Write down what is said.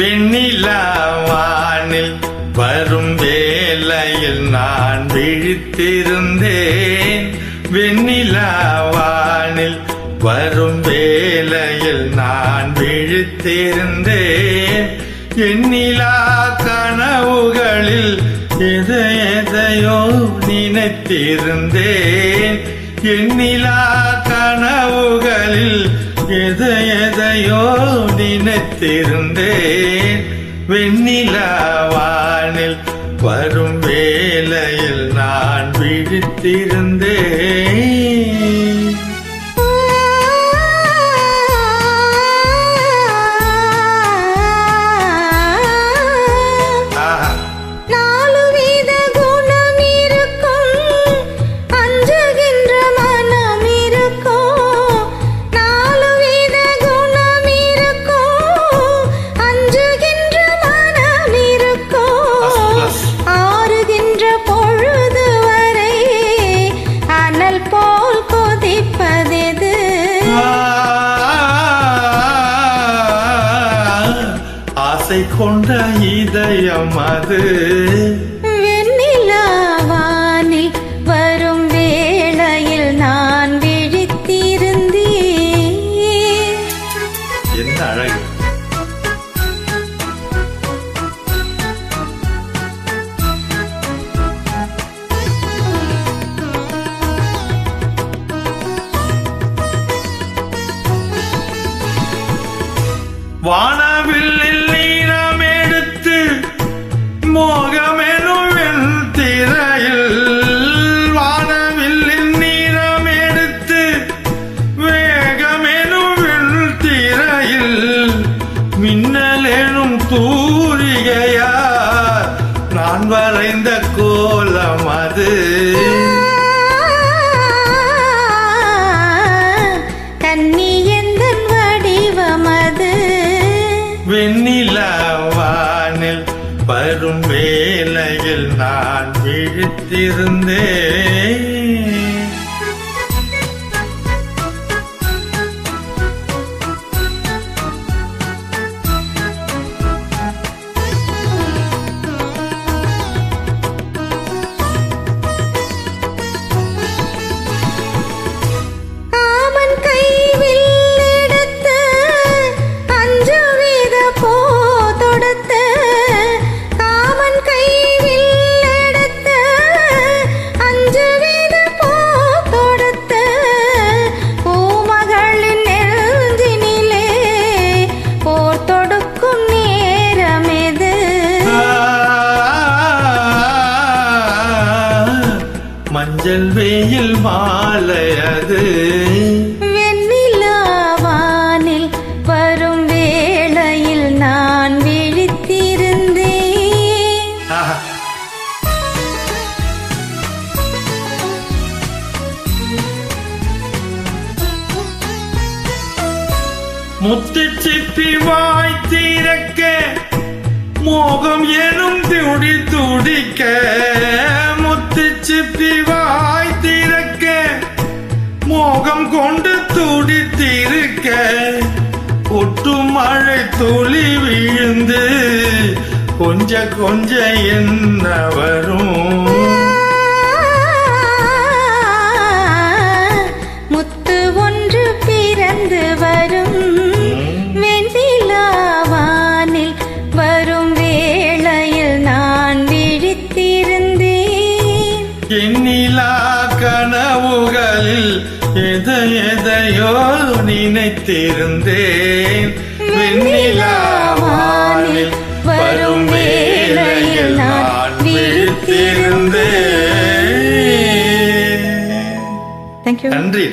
வெண்ணிலாவானில் வரும் வேளையில் நான் விழித்திருந்தேன். வெண்ணிலாவானில் வரும் வேளையில் நான் விழித்திருந்தேன். எண்ணிலா கனவுகளில் எதையோ நினைத்திருந்தேன். எண்ணிலா கனவுகளில் எதையோ நினைத்திருந்தேன். வெண்ணிலாவானில் வரும் வேளையில் நான் விழித்திருந்தேன். ஆசை கொண்ட இதயம் அது வெண்ணிலாவானில் வரும் வேளையில் நான் விழித்திருந்தேன். என்ன அழகு! வானவில்லில் நீரம் எடுத்து மோகமெனும் வெண்திரையில், வானவில்லில் நீரம் எடுத்து வேகமெனும் வெண்திரையில், மின்னலெனும் தூரிகையா நான் வரைந்த கோலம் அது. வெண்ணிலாவானில் வரும் வேளையில் நான் விழித்திருந்தேன். மஞ்சள் வெயில் மாலை அது. வெண்ணிலாவானில் வரும் வேளையில் நான் விழித்திருந்தேன். முத்து சிப்பி வாய் திறக்க மோகம் எனும் துடி துடிக்க, முத்து சிப்பி வாய் திறக்க மோகம் கொண்டு துடித்திருக்க, ஒட்டு மழை துளி விழுந்து கொஞ்ச கொஞ்ச என்ன வரும். முத்து ஒன்று பிறந்து வரும் வெண்ணிலாவானில் வரும் வேளையில் நான் விழித்திருந்தேன். எண்ணிலா கனவுகளில் எதையோ நினைத்திருந்தேன். வெண்ணிலாவானில் வரும் வேளையில் நான் விழித்திருந்தேன். Thank you. நன்றி.